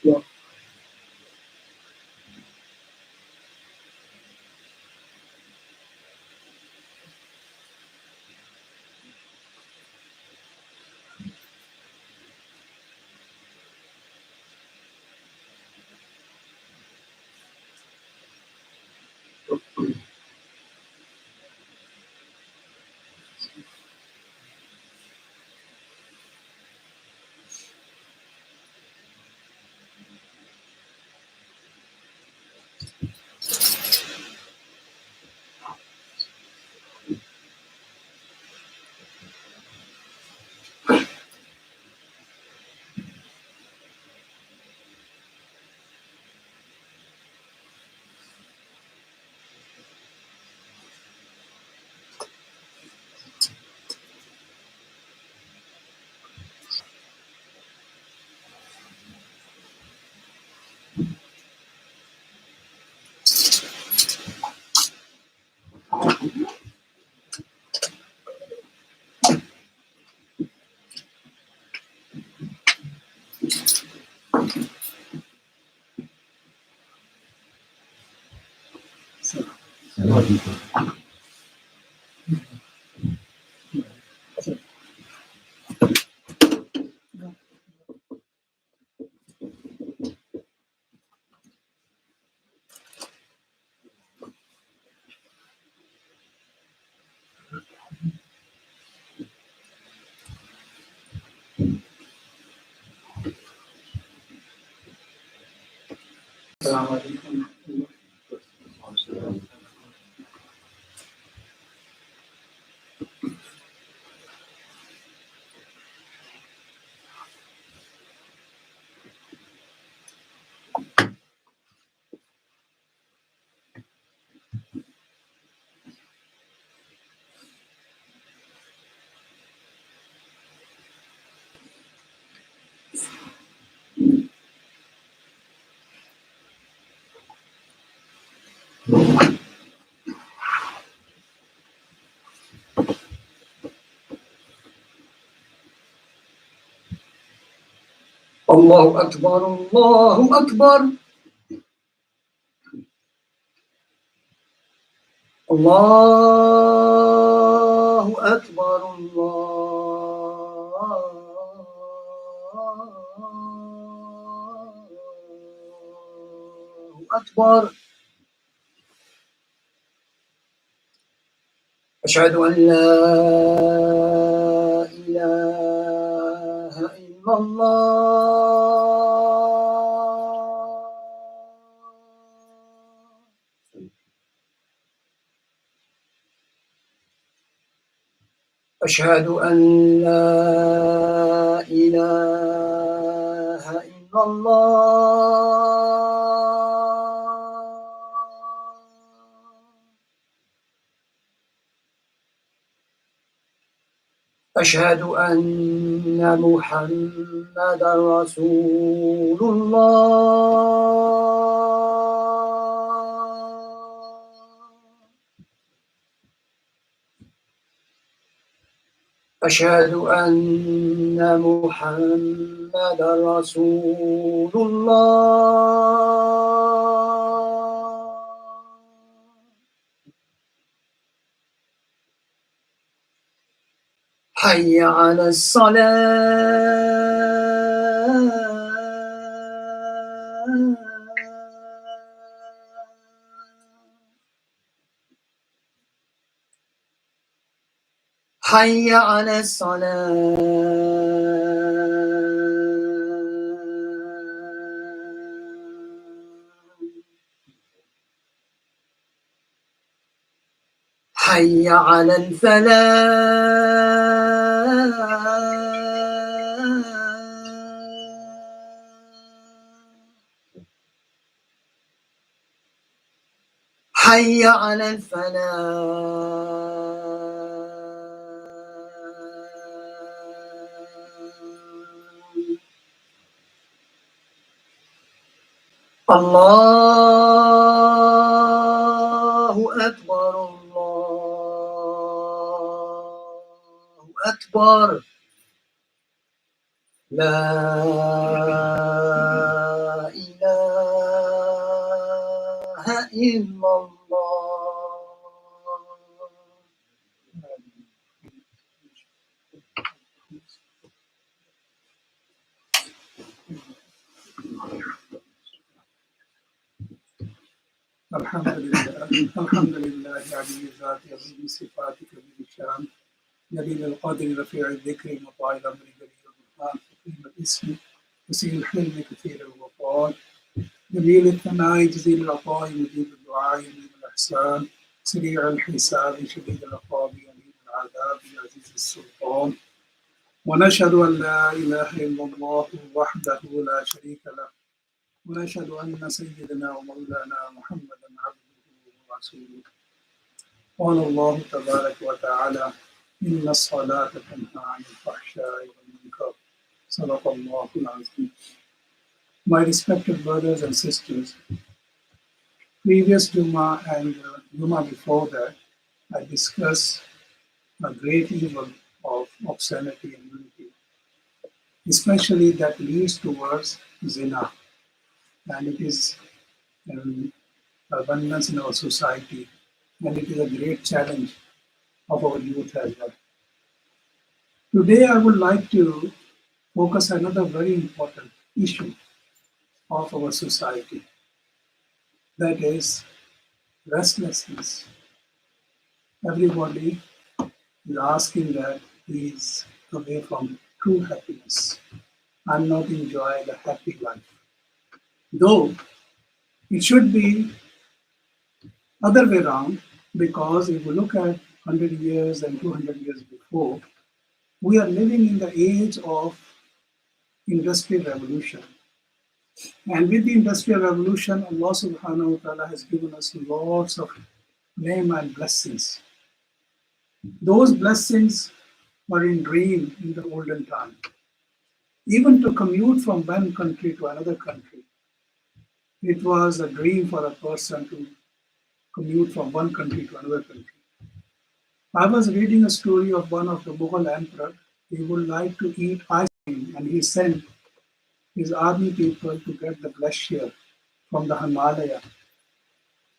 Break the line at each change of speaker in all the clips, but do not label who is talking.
السلام عليكم. الله أكبر الله أكبر الله أكبر الله أكبر. أشهد أن لا إله إلا الله. أشهد أن لا إله إلا الله. أشهد أن محمدًا رسول الله. أشهد أن محمدًا رسول الله. حي على الصلاة. حي على الصلاة. حي على الفلاح. حي على الفلاح. الله أكبر الله أكبر. لا إلا الله.
الحمد لله علي الذات عظيم صفاتك بالشان جليل القدر رفيع الذكر مطاع الامر جليل البرهان فقيم الاسم وسيل الحلم كثير الوفاء جميل الثناء جزيل العطاء مجيب الدعاء يمين الاحسان سريع الحساب شديد العقاب يمين العذاب عزيز السلطان ونشهد ان لا اله الا الله وحده لا شريك له ونشهد أن سيدنا ومولانا محمدا عبده ورسوله قال الله تبارك وتعالى إن الصلاة تنهى عن الفحشاء والمنكر صدق الله العظيم. My respected brothers and sisters, previous Jummah and Jummah before that, I discussed a great evil of obscenity and nudity, especially that leads towards zina, and it is abundance in our society, and it is a great challenge of our youth as well. Today, I would like to focus on another very important issue of our society, that is restlessness. Everybody is asking that he is away from true happiness. I'm not enjoying a happy life. Though it should be other way around, because if we look at 100 years and 200 years before, we are living in the age of industrial revolution. And with the industrial revolution, Allah subhanahu wa ta'ala has given us lots of name and blessings. Those blessings were in dream in the olden time. Even to commute from one country to another country, it was a dream for a person to commute from one country to another country. I was reading a story of one of the Mughal emperor. He would like to eat ice cream, and he sent his army people to get the glacier from the Himalaya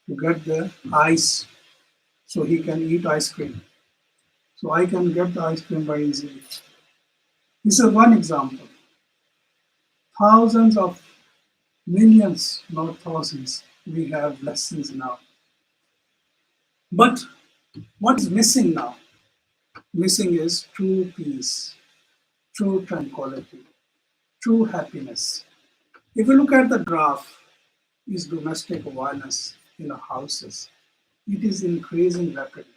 to get the ice so he can eat ice cream. So I can get the ice cream very easily. This is one example. Thousands of millions, not thousands, we have blessings now. But what is missing now? Missing is true peace, true tranquility, true happiness. If we look at the graph, is domestic violence in our houses. It is increasing rapidly.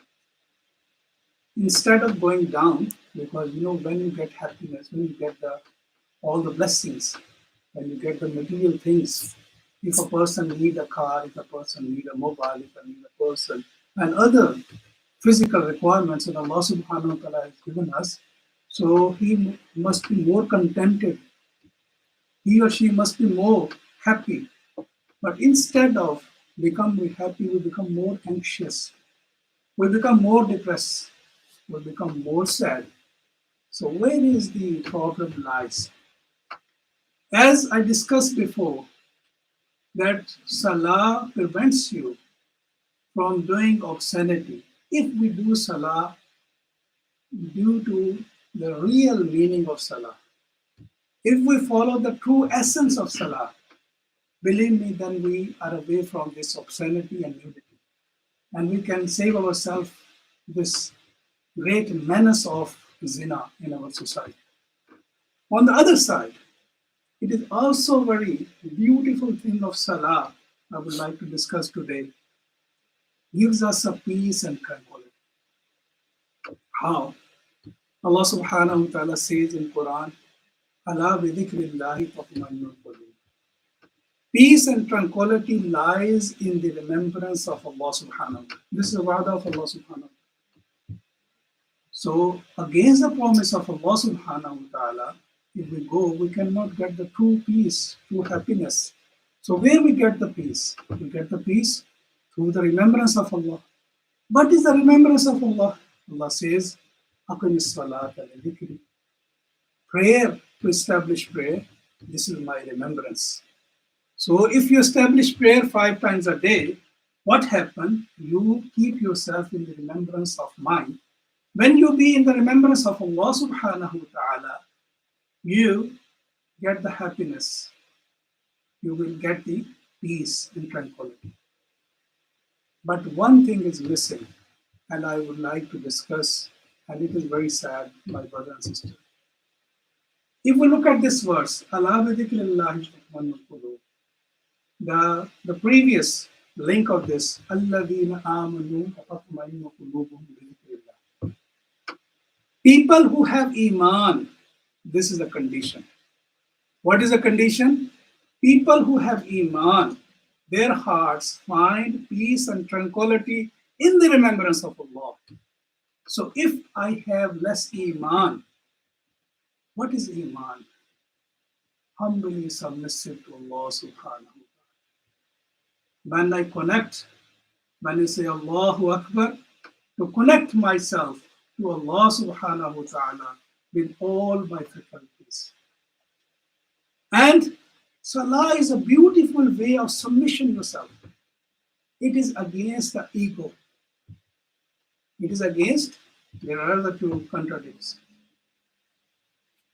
Instead of going down, because when you get happiness, when you get all the blessings, when you get the material things, if a person need a car, if a person need a mobile, if a need a person, and other physical requirements that Allah subhanahu wa ta'ala has given us, so he must be more contented. He or she must be more happy. But instead of becoming happy, we become more anxious. We become more depressed. We become more sad. So where is the problem lies? As I discussed before, that Salah prevents you from doing obscenity. If we do Salah due to the real meaning of Salah, if we follow the true essence of Salah, believe me, then we are away from this obscenity and nudity. And we can save ourselves this great menace of zina in our society. On the other side, it is also very beautiful thing of Salah I would like to discuss today. Gives us a peace and tranquility. How? Allah subhanahu wa ta'ala says in Quran, Allah bi dhikrillahi tatma'innul qulub. Peace and tranquility lies in the remembrance of Allah subhanahu wa ta'ala. This is the word of Allah subhanahu wa ta'ala. So against the promise of Allah subhanahu wa ta'ala, if we go, we cannot get the true peace, true happiness. So where we get the peace? We get the peace through the remembrance of Allah. What is the remembrance of Allah? Allah says, Aqimis salata li dhikri. Prayer, to establish prayer, this is my remembrance. So if you establish prayer 5 times a day, what happened? You keep yourself in the remembrance of mind. When you be in the remembrance of Allah subhanahu wa ta'ala, you get the happiness. You will get the peace and tranquility. But one thing is missing, and I would like to discuss, and it is very sad, my brother and sister. If we look at this verse, Allah bi dhikrillahi tatma'innul qulub, the previous link of this, alladhina amanu wa tatma'innu qulubuhum bi dhikrillah. People who have iman, this is a condition. What is a condition? People who have iman, their hearts find peace and tranquility in the remembrance of Allah. So if I have less iman, what is iman? Humbly submissive to Allah subhanahu wa ta'ala. When I connect, when I say Allahu Akbar, to connect myself to Allah subhanahu wa ta'ala with all my faculties. And Salah is a beautiful way of submission yourself. It is against the ego. It is against, there are other two contradicts.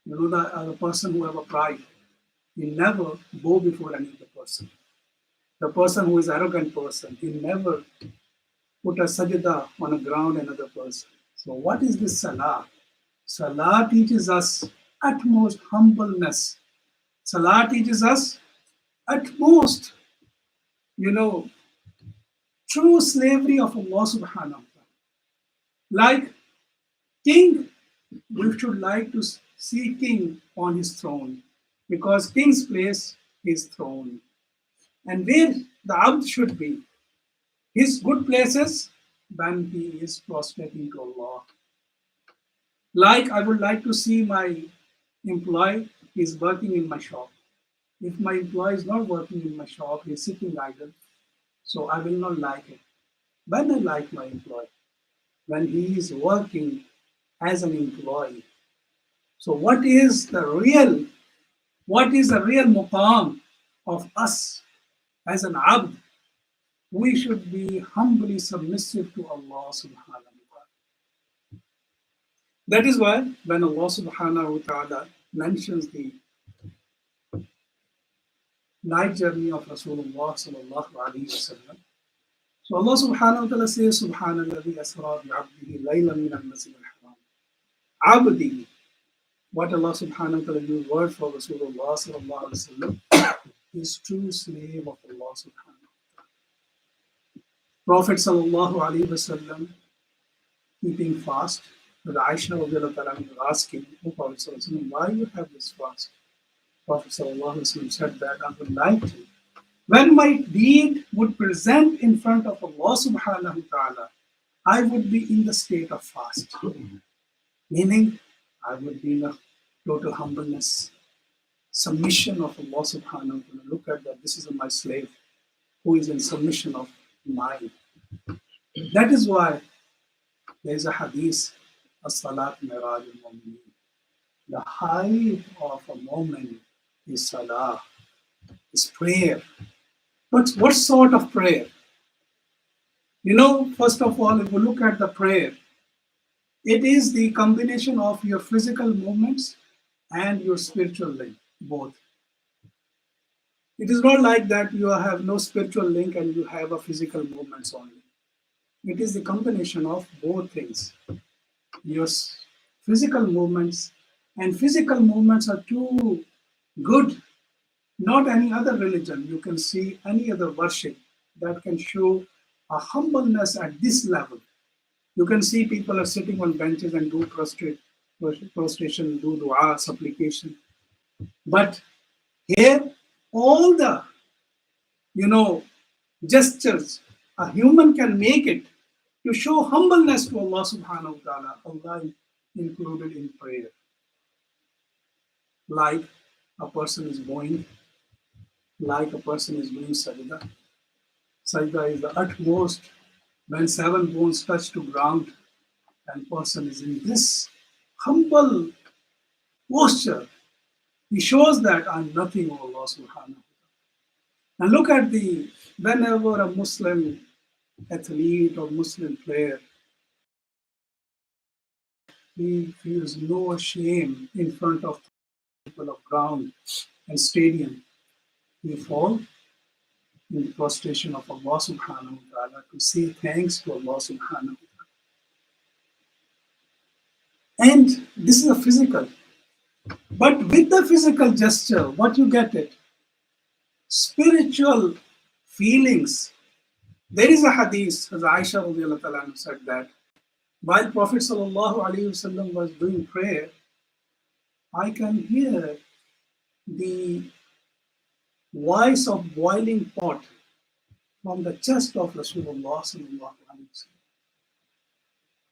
You know, the person who have a pride, he never bow before any other person. The person who is arrogant person, he never put a sajda on a ground another person. So what is this Salah? Salah teaches us utmost humbleness. Salah teaches us utmost, true slavery of Allah subhanahu wa ta'ala. Like king, we should like to see king on his throne, because king's place is throne. And where the abd should be, his good places, when he is prostrating to Allah. Like I would like to see my employee is working in my shop. If my employee is not working in my shop, he is sitting idle, so I will not like it. When I like my employee, when he is working as an employee. So what is the real maqam of us as an abd? We should be humbly submissive to Allah subhanahu wa ta'ala. That is why when Allah subhanahu wa ta'ala mentions the night journey of Rasulullah sallallahu alayhi wa sallam, so Allah subhanahu wa ta'ala says, Subhanalladhi asra bi'abdihi laylan min al-masjid al-haram. Abdi, what Allah subhanahu wa ta'ala used word for Rasulullah sallallahu alayhi wa sallam, is true slave of Allah subhanahu wa ta'ala. Prophet sallallahu alayhi wa sallam keeping fast, but Aisha radiallahu ta'ala was asking, O Prophet sallallahu alayhi wa sallam, why you have this fast? Prophet sallallahu alayhi wa sallam said that I would like to. When my deed would present in front of Allah subhanahu wa ta'ala, I would be in the state of fast. Meaning, I would be in a total humbleness, submission of Allah subhanahu wa ta'ala. Look at that, this is my slave who is in submission of mind. That is why there is a hadith, as-salat miraj al-mu'minin. The height of a moment is salah, is prayer. But what sort of prayer? First of all, if you look at the prayer, it is the combination of your physical movements and your spiritual link, both. It is not like that you have no spiritual link and you have a physical movements only. It is the combination of both things. Your physical movements, and physical movements are too good. Not any other religion, you can see any other worship that can show a humbleness at this level. You can see people are sitting on benches and do prostration, do dua, supplication. But here, all the, gestures a human can make it to show humbleness to Allah subhanahu wa ta'ala, Allah included in prayer. Like a person is bowing, like a person is doing sajda. Sajda is the utmost when 7 bones touch to ground, and person is in this humble posture. He shows that I'm nothing, O Allah subhanahu wa ta'ala. And look at whenever a Muslim athlete or Muslim player, he feels no shame in front of people of ground and stadium. He falls in the prostration of Allah subhanahu wa ta'ala to say thanks to Allah subhanahu wa ta'ala. And this is a physical. But with the physical gesture, what you get it? Spiritual feelings. There is a hadith, as Aisha radiallahu ta'ala said that while Prophet sallallahu alaihi wasallam was doing prayer, I can hear the voice of boiling pot from the chest of Rasulullah sallallahu alaihi wasallam.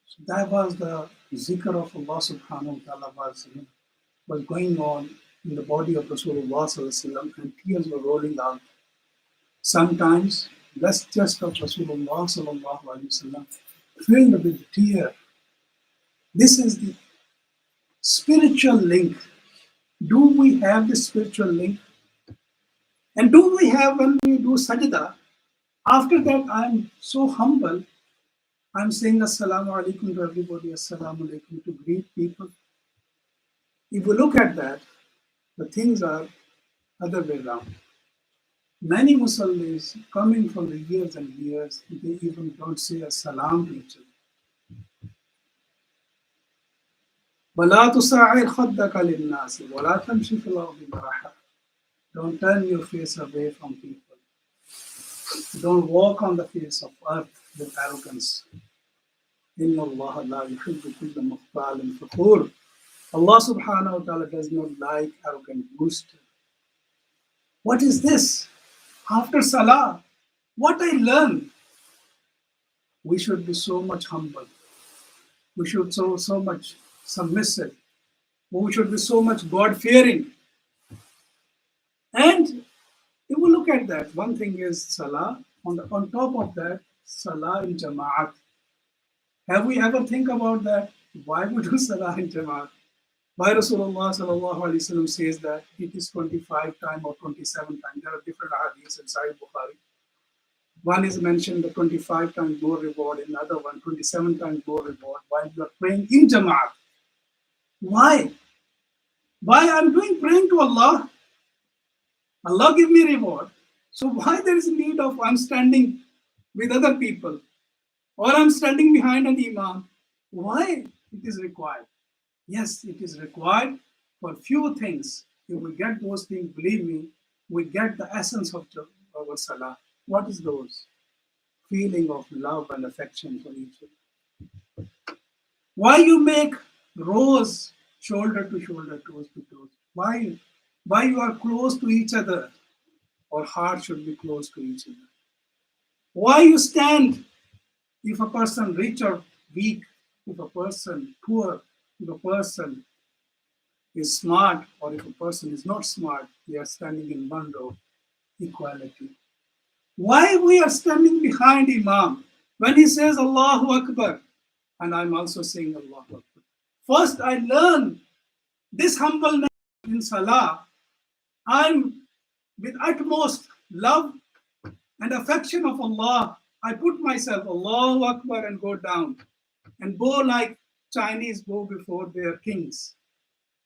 So that was the zikr of Allah subhanahu wa ta'ala was going on in the body of Rasulullah sallallahu alaihi wasallam, and tears were rolling out. Sometimes that's just of Rasulullah sallallahu alaihi wasallam filled with tear. This is the spiritual link. Do we have the spiritual link? And do we have, when we do sajda, after that I'm so humble, I'm saying assalamu alaikum to everybody, assalamu alaikum to greet people. If we look at that, the things are other way around. Many Muslims coming from the years and years, they even don't say a salam to each other. وَلَا تُسَعِّرْ خَدَّكَ لِلنَّاسِ وَلَا تَمْشِ فِي الْأَرْضِ مَرَحًا. Don't turn your face away from people. Don't walk on the face of earth with arrogance. إِنَّ اللَّهَ لَا يُحِبُّ كُلَّ مُخْتَالٍ فَخُورٍ. Allah subhanahu wa ta'ala does not like arrogant boasters. What is this? After Salah, what I learn? We should be so much humble. We should so much submissive. We should be so much God-fearing. And if we look at that, one thing is Salah. On top of that, Salah in Jama'at. Have we ever think about that? Why we do Salah in Jama'at? Why Rasulullah sallallahu alaihi wasallam says that it is 25 times or 27 times. There are different hadiths in Sahih Bukhari. One is mentioned the 25 times more reward, another one 27 times more reward while you are praying in Jama'at. Why? Why I'm doing praying to Allah? Allah give me reward. So why there is need of I'm standing with other people or I'm standing behind an imam? Why it is required? Yes, it is required for few things. If we get those things, believe me, we get the essence of our salah. What is those? Feeling of love and affection for each other. Why you make rows shoulder to shoulder, toes to toes? Why you are close to each other? Our heart should be close to each other. Why you stand if a person rich or weak, if a person poor, if a person is smart or if a person is not smart, they are standing in one row, equality. Why we are standing behind Imam when he says Allahu Akbar and I'm also saying Allahu Akbar. First I learn this humbleness in Salah. I'm with utmost love and affection of Allah. I put myself Allahu Akbar and go down and bow like Chinese bow before their kings.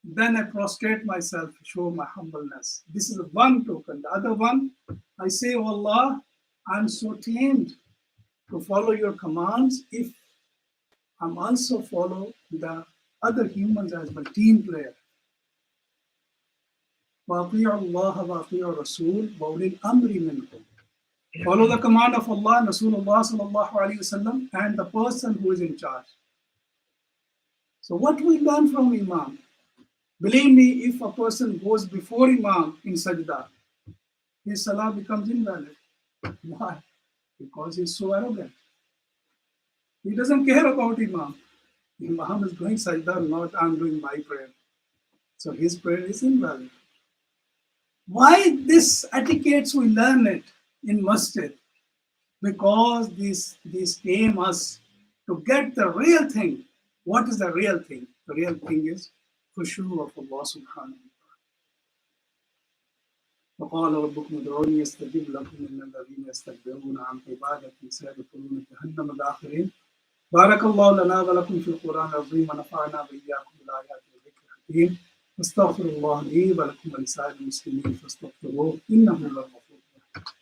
Then I prostrate myself to show my humbleness. This is one token. The other one, I say, oh Allah, I'm so tamed to follow your commands if I'm also follow the other humans as my team player. Follow the command of Allah, Rasulullah sallallahu alaihi wasallam, and the person who is in charge. So what we learn from Imam? Believe me, if a person goes before Imam in sajda, his salah becomes invalid. Why? Because he's so arrogant. He doesn't care about Imam. Imam is doing sajda, not I'm doing my prayer. So his prayer is invalid. Why this etiquettes we learn it in masjid? Because this aim us to get the real thing. What is the real thing? The real thing is khushu of Allah subhanahu wa ta'ala. وقال ربكم ادعوني استجب لكم ان الذين يستكبرون عن عبادتي سيدخلون جهنم داخرين. بارك الله لنا ولكم في القرآن العظيم ونفعنا وإياكم بالآيات والذكر الحكيم. استغفر الله لي ولكم ولسائر المسلمين فاستغفروه إنه هو الغفور الرحيم.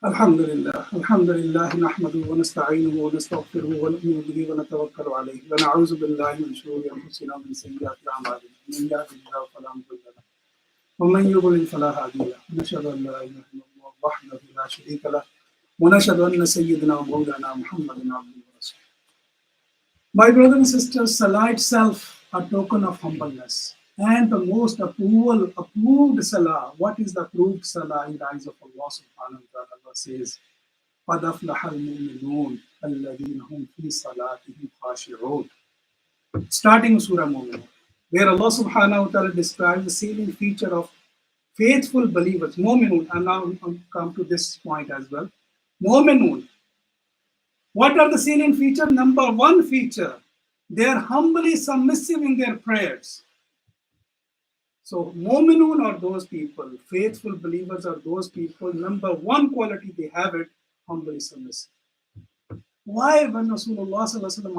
الحمد لله نحمده ونستعينه ونستغفره ونؤمن به ونتوكل عليه ونعوذ بالله من شرور أنفسنا ومن سيئات أعمالنا من يهده الله فلا مضل له ومن يضلل فلا هادي له ونشهد أن لا إله إلا الله وحده لا شريك له ونشهد أن سيدنا ومولانا محمد عبده ورسوله. My brothers and sisters, Salah itself a token of humbleness and the most approved Salah. What is the approved Salah in the eyes of Allah subhanahu wa ta'ala? Allah says, قَدْ أَفْلَحَ الْمُؤْمِنُونَ الَّذِينَ هُمْ فِي صَلَاتِهِمْ خَاشِعُونَ. Starting Surah Mu'minun, where Allah subhanahu wa ta'ala describes the salient feature of faithful believers, Mu'minun, and now I'll come to this point as well. Mu'minun, what are the salient features? Number one feature, they are humbly submissive in their prayers. So, Mu'minun are those people, faithful believers are those people. Number one quality they have it, humbly submissive. Why, when Rasulullah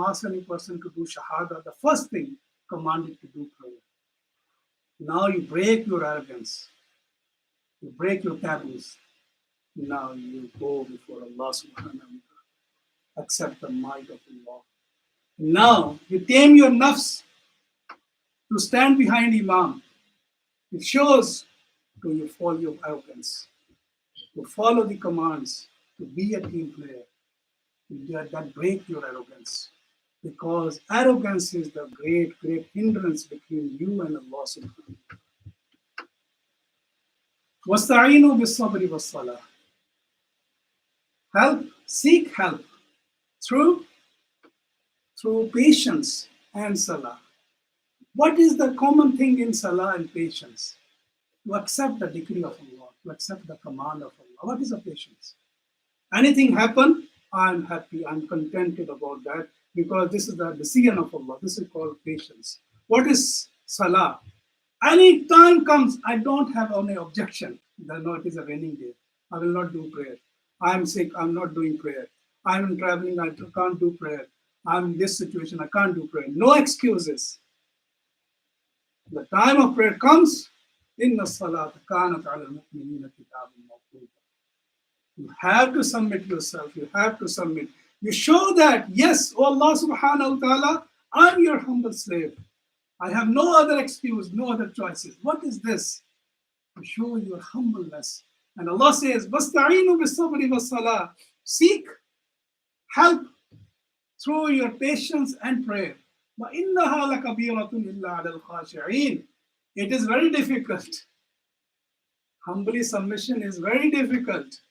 asked any person to do Shahada, the first thing commanded to do prayer? Now you break your arrogance, you break your taboos. Now you go before Allah subhanahu wa ta'ala, accept the might of Allah. Now you tame your nafs to stand behind Imam. It shows to you follow your arrogance, to follow the commands, to be a team player. That break your arrogance. Because arrogance is the great hindrance between you and Allah subhanahu wa ta'ala. وَاسْتَعِينُوا بِالصَّبْرِ وَالصَّلَاةِ. Help, seek help through patience and salah. What is the common thing in salah and patience? To accept the decree of Allah, to accept the command of Allah. What is the patience? Anything happen, I'm happy, I'm contented about that because this is the decision of Allah. This is called patience. What is salah? Any time comes, I don't have any objection. No, it is a raining day. I will not do prayer. I'm sick, I'm not doing prayer. I'm traveling, I can't do prayer. I'm in this situation, I can't do prayer. No excuses. The time of prayer comes, Inna salat kanat ala al-mu'minina kitabun mawquta. You have to submit yourself. You have to submit. You show that, yes, oh Allah subhanahu wa ta'ala, I'm your humble slave. I have no other excuse, no other choices. What is this? To show your humbleness. And Allah says, وَاسْتَعِينُوا بِالصَّبْرِ وَالصَّلَاةِ. Seek help through your patience and prayer. وَإِنَّهَا لَكَبِيرَةٌ إِلَّا عَلَى الْخَاشِعِينَ. It is very difficult. Humbly submission is very difficult.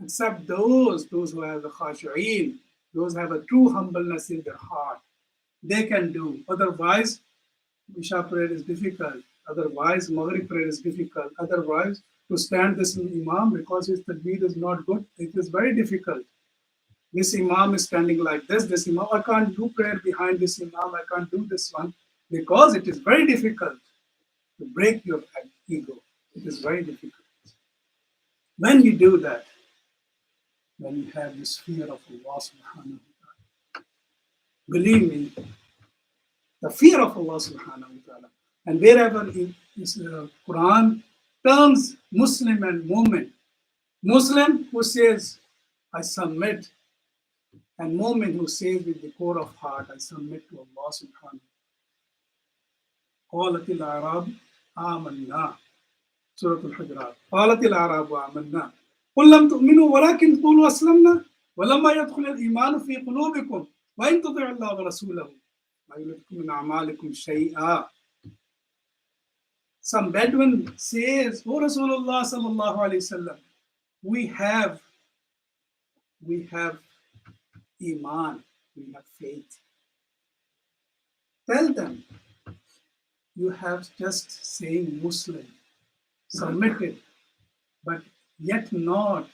Except those who have the khashi'een, those who have a true humbleness in their heart, they can do. Otherwise, Isha prayer is difficult. Otherwise, Maghrib prayer is difficult. Otherwise, to stand this Imam because his tajweed is not good, it is very difficult. This Imam is standing like this Imam, I can't do prayer behind this Imam, I can't do this one because it is very difficult to break your ego. It is very difficult. When you do that, when you have this fear of Allah subhanahu wa ta'ala. Believe me, the fear of Allah subhanahu wa ta'ala. And wherever in Quran terms Muslim and Mu'min. Muslim who says, I submit, and Mu'min who says with the core of heart, I submit to Allah subhanahu wa ta'ala. قالت الأعراب آمنا. Surah Al-Hujurat. قالت الأعراب آمنا. قل لم تؤمنوا ولكن قولوا أسلمنا ولما يدخل الإيمان في قلوبكم وإن تطيعوا الله ورسوله لا يلدكم من أعمالكم شيئا. Some Bedouin says, O Rasulullah sallallahu alayhi wasallam, we have Iman, we have faith. Tell them, you have just saying Muslim, submitted, but yet not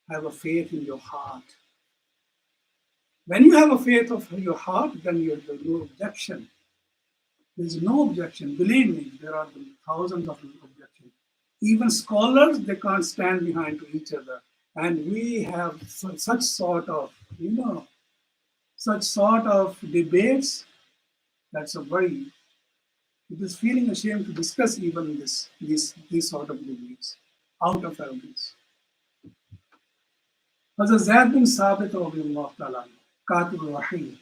have a faith in your heart. When you have a faith of your heart, then there's no objection. There's no objection. Believe me, there are thousands of objections. Even scholars, they can't stand behind to each other. And we have such sort of, such sort of debates. That's a very, it is feeling ashamed to discuss even these sort of debates out of arrogance. Hazrat Zaid bin Sabit radiallahu ta'ala, Katib al-Wahi,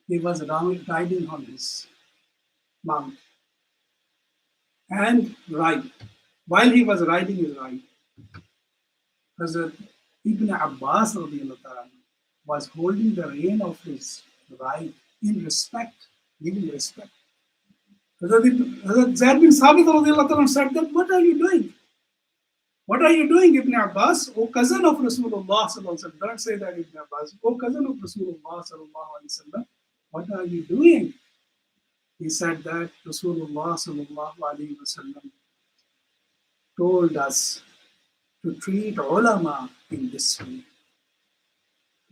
he was riding on his mount and ride. While he was riding his ride, Hazrat Ibn Abbas radiallahu ta'ala was holding the rein of his ride in respect, giving respect. Hazrat Zaid bin Sabit radiallahu ta'ala said that, what are you doing? What are you doing, Ibn Abbas? O cousin of Rasulullah sallallahu alaihi wasallam. Don't say that, Ibn Abbas. O cousin of Rasulullah sallallahu alaihi wasallam. What are you doing? He said that Rasulullah sallallahu alaihi wasallam told us to treat ulama in this way.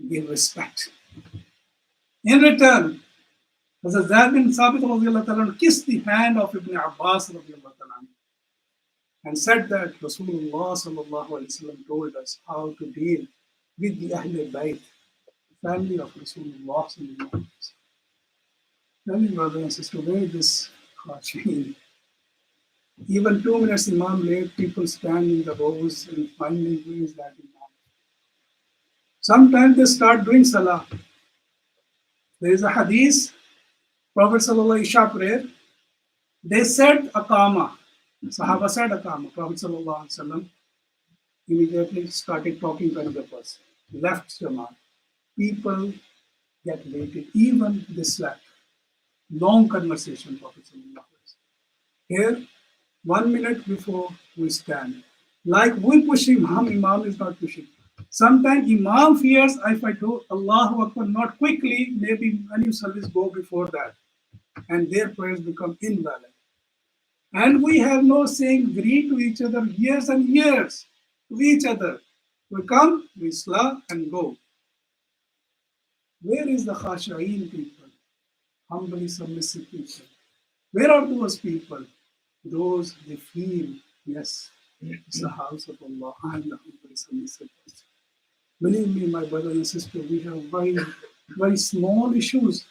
Give respect. In return, Hazrat Zaid bin Sabit radiallahu ta'ala kissed the hand of Ibn Abbas radiallahu ta'ala and said that Rasulullah sallallahu alaihi wasallam told us how to deal with the Ahlul Bayt, the family of Rasulullah sallallahu alaihi wasallam. Tell me, brother and sister, where this khashin? Even 2 minutes Imam late, people stand in the rows and finally who is that Imam? Sometimes they start doing salah. There is a hadith, Prophet sallallahu Isha prayer, they said Aqama. Sahaba said Aqama. Prophet sallallahu alaihi wasallam immediately started talking to another person. Left Jama'at. People get waited. Even they slept. Long conversation, Prophet sallallahu alaihi wasallam. Here, 1 minute before we stand. Like we push Imam is not pushing. Sometimes Imam fears if I do Allahu Akbar not quickly, maybe many service go before that. And their prayers become invalid. And we have no saying greet to each other years and years to each other. We come, we salah and go. Where is the khasha'in people? Humbly submissive people. Where are those people? Those they feel, yes, it's the house of Allah. I am the humbly submissive person. Believe me, my brother and sister, we have very, very small issues.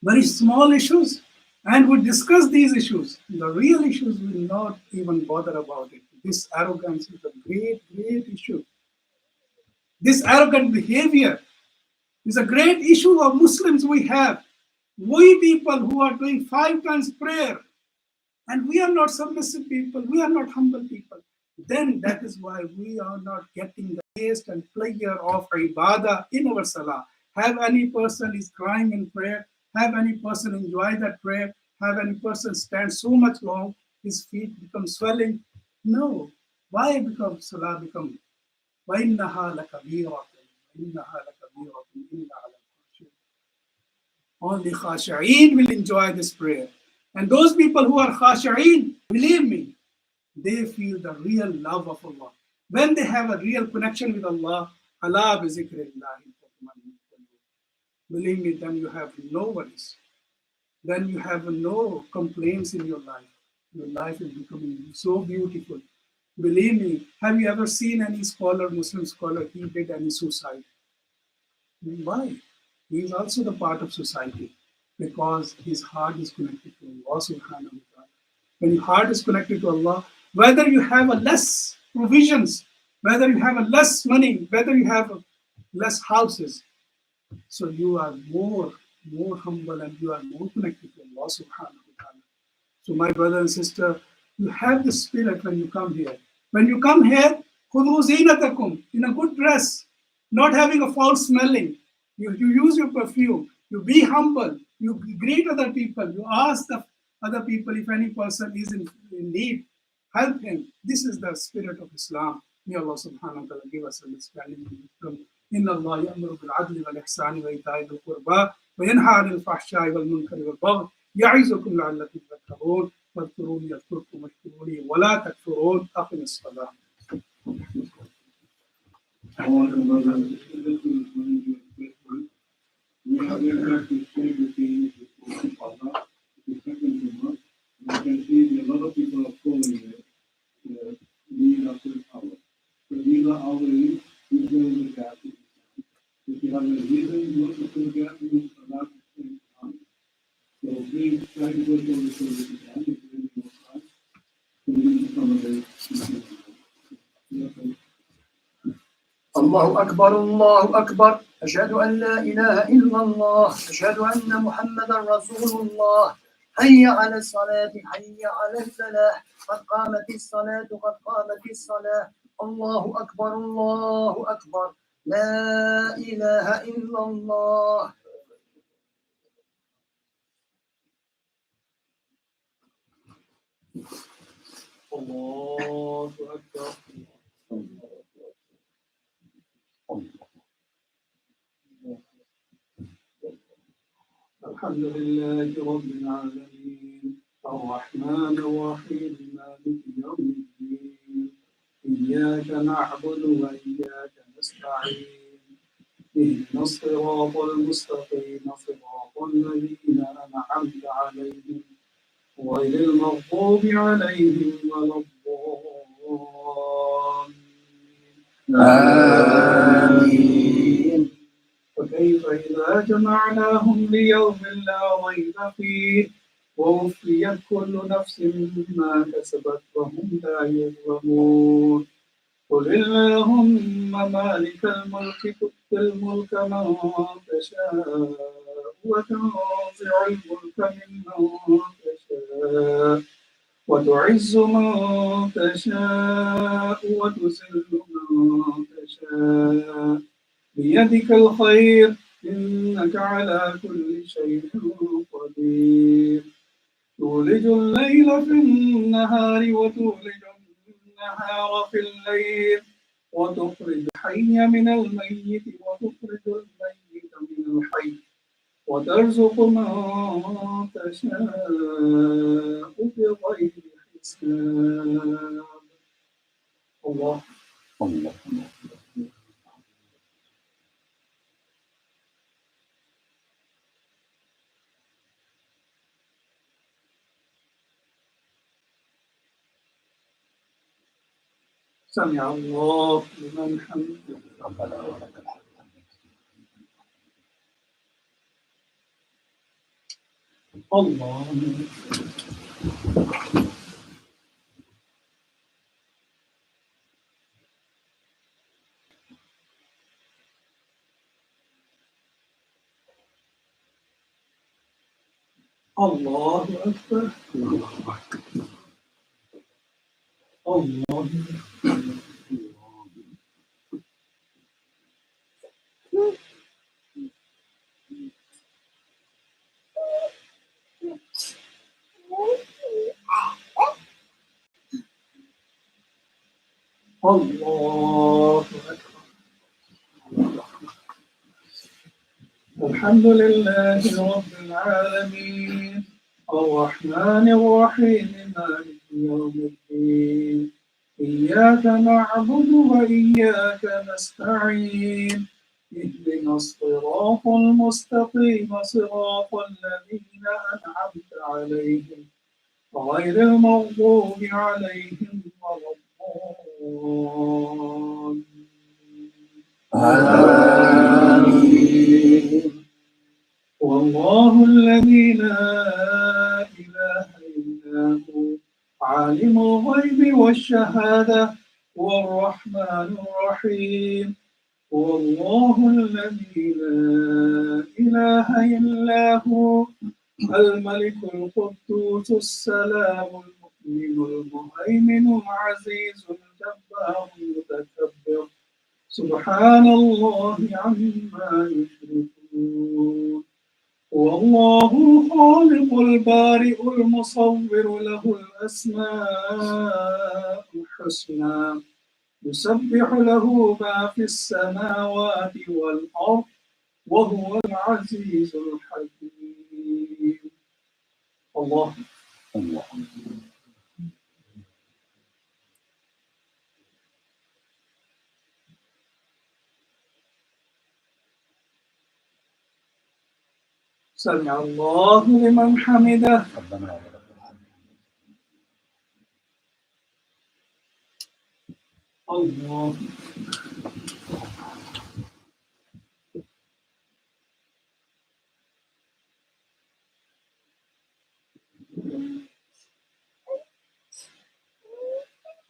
Very small issues. And we discuss these issues. The real issues we will not even bother about it. This arrogance is a great, great issue. This arrogant behavior is a great issue of Muslims we have. We people who are doing 5 times prayer, and we are not submissive people, we are not humble people. Then that is why we are not getting the taste and pleasure of ibadah in our salah. Have any person is crying in prayer, have any person enjoy that prayer, have any person stand so much long, his feet become swelling. No. Why become salah become? وَإِنَّهَا لَكَبِيرَةٌ وَإِنَّهَا لَكَبِيرَةٌ إِلَّا عَلَى الْخَاشِعِينَ. Only khasha'in will enjoy this prayer. And those people who are khasha'in, believe me, they feel the real love of Allah. When they have a real connection with Allah, Allah bi zikrillahi. Believe me, then you have no worries. Then you have no complaints in your life. Your life is becoming so beautiful. Believe me, have you ever seen any scholar, Muslim scholar, he did any suicide? Why? He is also the part of society because his heart is connected to Allah subhanahu wa ta'ala. When your heart is connected to Allah, whether you have a less provisions, whether you have a less money, whether you have less houses, so you are more humble and you are more connected to Allah subhanahu wa ta'ala. So my brother and sister, you have the spirit when you come here. When you come here, khudhu zinatakum, in a good dress, not having a foul smelling. You use your perfume. You be humble. You greet other people. You ask the other people if any person is in need. Help him. This is the spirit of Islam. May Allah subhanahu wa ta'ala give us understanding and wisdom. Inna Allah ya'muru bil adli wal ihsani wa ita'i dhil qurba wa yanha 'anil fahsha'i wal munkari wal baghi ya'izukum la'allakum tadhakkarun wadhkuruni yadhkurkum washkuruni wa la takfurun. Aqimis salah.
have interactive sharing routines with Father, the second Jummah. You can see a lot of people are following it. These are full hour. So these are our ways to fill the gap. If you have a reason not to fill the gap, you will allow to spend time. So please try to go through the service if you can. It's really more time. So we need to come away.
الله أكبر الله أكبر أشهد أن لا إله إلا الله أشهد أن محمدا رسول الله حي على الصلاة حي على الفلاح قد قامت الصلاة قد قامت الصلاة الله أكبر لا إله إلا الله
الله أكبر. الحمد لله رب العالمين الرحمن الرحيم مالك يوم الدين إياك نعبد وإياك نستعين اهدنا الصراط المستقيم صراط الذين أنعمت عليهم غير المغضوب عليهم ولا الضالين
آمين
وكيف إذا جمعناهم ليوم لا ريب فيه ووفيت كل نفس ما كسبت وهم لا يظلمون قل اللهم مالك الملك تؤتي الملك من تشاء وتنزع الملك ممن تشاء وتعز من تشاء وتذل من تشاء بيدك الخير إنك على كل شيء قدير تولج الليل في النهار وتولج النهار في الليل وتخرج الحي من الميت وتخرج الميت من الحي وترزق من تشاء بغير حساب الله سمع الله لمن حمده
ربنا ولك الحمد
الله الله أكبر الله الله أكبر الحمد لله رب العالمين الرحمن الرحيم مالك يوم الدين إياك نعبد وإياك نستعين اهدنا الصراط المستقيم صراط الذين أنعمت عليهم غير المغضوب عليهم ولا الضالين
آمين
والله الذي لا إله إلا هو عالم الغيب والشهادة هو الرحمن الرحيم والله الذي لا إله إلا هو الملك القدوس السلام المؤمن المهيمن العزيز الجبار المتكبر سبحان الله عما يشركون والله الخالق البارئ المصور له الأسماء الحسنى يسبح له ما في السماوات والأرض وهو العزيز الحكيم الله سمع الله لمن حمده.
ربنا ولك الحمد.
الله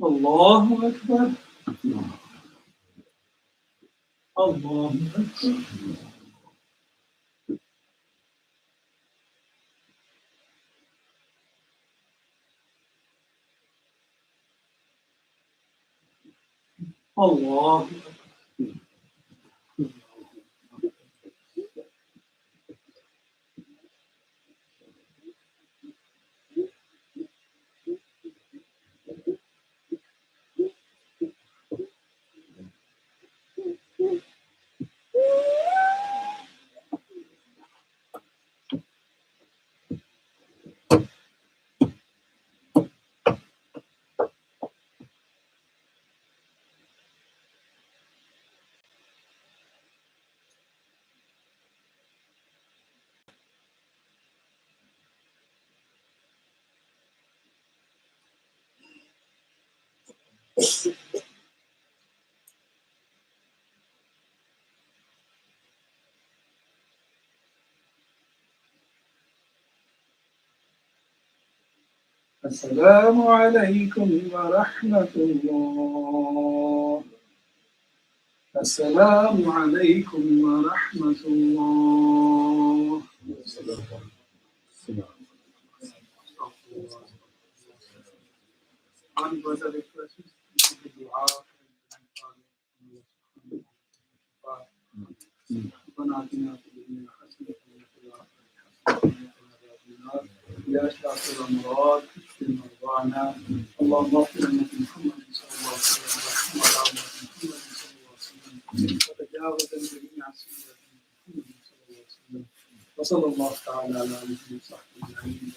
الله أكبر. الله أكبر. الله أكبر. السلام عليكم ورحمة الله. السلام عليكم ورحمة الله. One brother requests to do dua يا شافي الأمراض اشف مرضانا. اللهم اغفر لنا محمد صلى الله عليه وسلم وعلى محمد صلى الله عليه وسلم وتجاوز عن جميع سيئات محمد صلى الله عليه وسلم وصلى الله تعالى على نبينا وصحبه أجمعين.